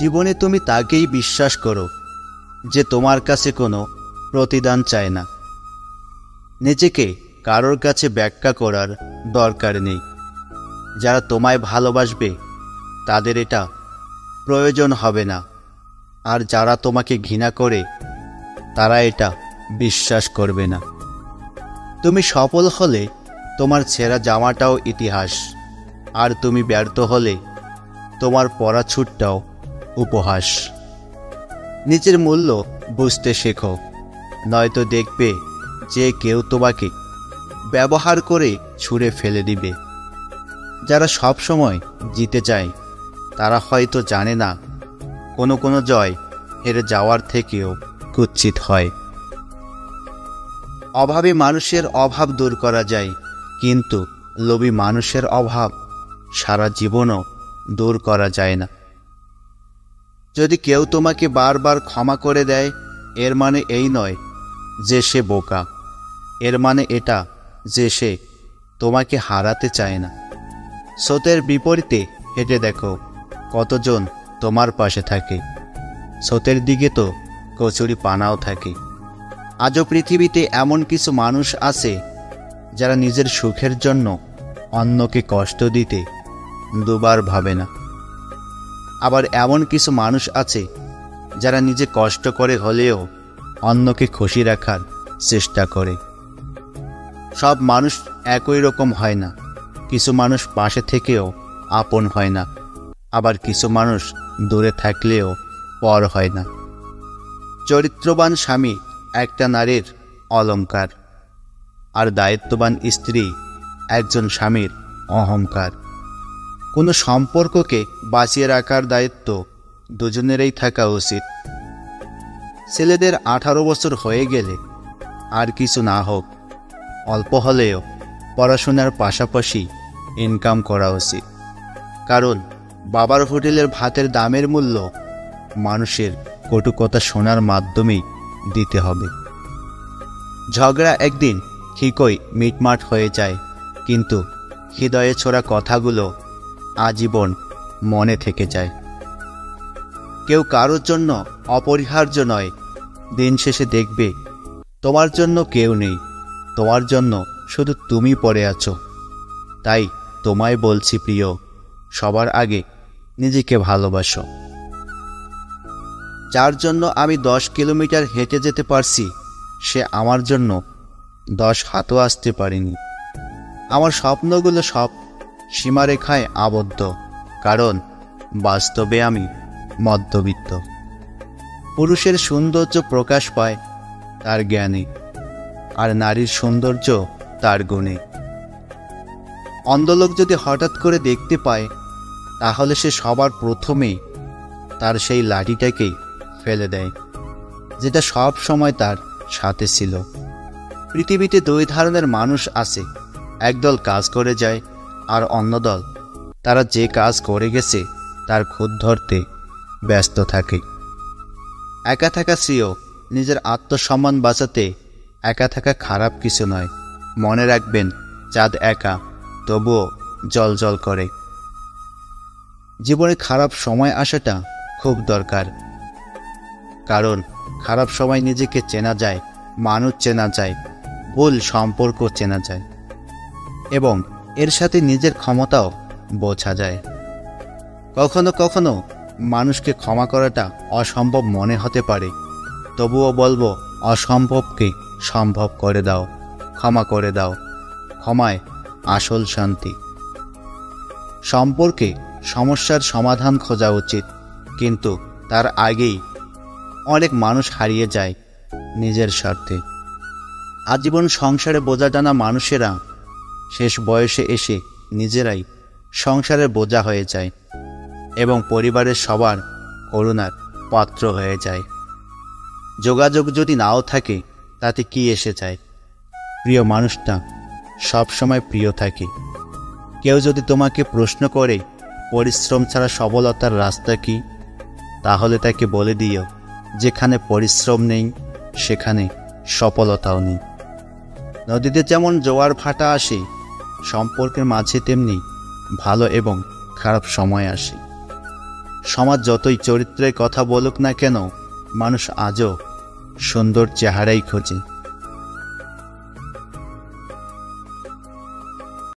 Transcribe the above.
জীবনে তুমি তাকেই বিশ্বাস করো যে তোমার কাছে কোনো প্রতিদান চায় না। নিজেকে কারোর কাছে ব্যাখ্যা করার দরকার নেই। যারা তোমায় ভালোবাসবে তাদের এটা প্রয়োজন হবে না, আর যারা তোমাকে ঘৃণা করে তারা এটা বিশ্বাস করবে না। তুমি সফল হলে তোমার ছেঁড়া জামাটাও ইতিহাস, আর তুমি ব্যর্থ হলে তোমার পরা ছুটটাও উপহাস। নিজের মূল্য বুঝতে শেখো, নয়তো দেখবে যে কেউ তোমাকে ব্যবহার করে ছুঁড়ে ফেলে দিবে। যারা সব সময় জিতে যায় তারা হয়তো জানে না কোনো কোনো জয় হেরে যাওয়ার থেকেও কুৎসিত হয়। অভাবী মানুষের অভাব দূর করা যায়, কিন্তু লোভী মানুষের অভাব সারা জীবনও দূর করা যায় না। যদি কেউ তোমাকে বারবার ক্ষমা করে দেয়, এর মানে এই নয় যে সে বোকা, এর মানে এটা যে সে তোমাকে হারাতে চায় না। স্রোতের বিপরীতে হেঁটে দেখো কতজন তোমার পাশে থাকে। স্রোতের দিকে তো কচুরি পানাও থাকে। আজও পৃথিবীতে এমন কিছু মানুষ আছে যারা নিজের সুখের জন্য অন্যকে কষ্ট দিতে দুবার ভাবে না। আবার এমন কিছু মানুষ আছে যারা নিজে কষ্ট করে হলেও অন্যকে খুশি রাখার চেষ্টা করে। সব মানুষ একই রকম হয় না। কিছু মানুষ পাশে থেকেও আপন হয় না, আবার কিছু মানুষ দূরে থাকলেও পর হয় না। চরিত্রবান স্বামী একটা নারীর অলংকার, আর দায়িত্ববান স্ত্রী একজন স্বামীর অহংকার। কোনো সম্পর্ককে বাঁচিয়ে রাখার দায়িত্ব দুজনেরই থাকা উচিত। ছেলেদের 18 বছর হয়ে গেলে আর কিছু না হোক, অল্প হলেও পড়াশোনার পাশাপাশি ইনকাম করা উচিত। কারণ বাবার হোটেলের ভাতের দামের মূল্য মানুষের কটু কথা শোনার মাধ্যমেই দিতে হবে। ঝগড়া একদিন ঠিকই মিটমাট হয়ে যায়, কিন্তু হৃদয়ে ছোড়া কথাগুলো আজীবন মনে থেকে যায়। কেউ কারোর জন্য অপরিহার্য নয়। দিন শেষে দেখবে তোমার জন্য কেউ নেই, তোমার জন্য শুধু তুমি পড়ে আছো। তাই তোমায় বলছি প্রিয়, সবার আগে নিজেকে ভালোবাসো। যার জন্য আমি 10 কিলোমিটার হেঁটে যেতে পারছি, সে আমার জন্য 10 হাতও আসতে পারেনি। আমার স্বপ্নগুলো সব সীমারেখায় আবদ্ধ, কারণ বাস্তবে আমি মধ্যবিত্ত। পুরুষের সৌন্দর্য প্রকাশ পায় তার জ্ঞানে, আর নারীর সৌন্দর্য তার গুণে। অন্ধলোক যদি হঠাৎ করে দেখতে পায়, তাহলে সে সবার প্রথমেই তার সেই লাঠিটাকেই ফেলে দেয়, যেটা সব সময় তার সাথে ছিল। পৃথিবীতে 2 ধরনের মানুষ আছে, একদল কাজ করে যায়, আর অন্য দল তারা যে কাজ করে গেছে তার খুঁত ধরতে ব্যস্ত থাকে। একা থাকা শ্রেয়। নিজের আত্মসম্মান বাঁচাতে একা থাকা খারাপ কিছু নয়। মনে রাখবেন, চাঁদ একা তবুও জ্বলজ্বল করে। জীবনে খারাপ সময় আসাটা খুব দরকার, কারণ খারাপ সময় নিজেকে চেনা যায়, মানুষ চেনা যায়, ভুল সম্পর্ক চেনা যায়, এবং এর সাথে নিজের ক্ষমতাও বোঝা যায়। কখনো কখনো মানুষকে ক্ষমা করাটা অসম্ভব মনে হতে পারে, তবুও বলবো অসম্ভবকে সম্ভব করে দাও, ক্ষমা করে দাও। ক্ষমায় আসল শান্তি। সম্পর্কে সমস্যার সমাধান খোঁজা উচিত, কিন্তু তার আগেই অনেক মানুষ হারিয়ে যায় নিজের স্বার্থে। আজীবন সংসারে বোঝা টানা মানুষেরা শেষ বয়সে এসে নিজেরাই সংসারের বোঝা হয়ে যায় এবং পরিবারের সবার করুণার পাত্র হয়ে যায়। যোগাযোগ যদি নাও থাকে, তাতে কি এসে যায়? প্রিয় মানুষটা সবসময় প্রিয় থাকে। কেউ যদি তোমাকে প্রশ্ন করে পরিশ্রম ছাড়া সফলতার রাস্তা কি, তাহলে তাকে বলে দিও, যেখানে পরিশ্রম নেই সেখানে সফলতাও নেই। নদীতে যেমন জোয়ার ভাটা আসে, সম্পর্কের মাঝে তেমনি ভালো এবং খারাপ সময় আসে। সমাজ যতই চরিত্রের কথা বলুক না কেন, মানুষ আজও সুন্দর চেহারাই খোঁজে।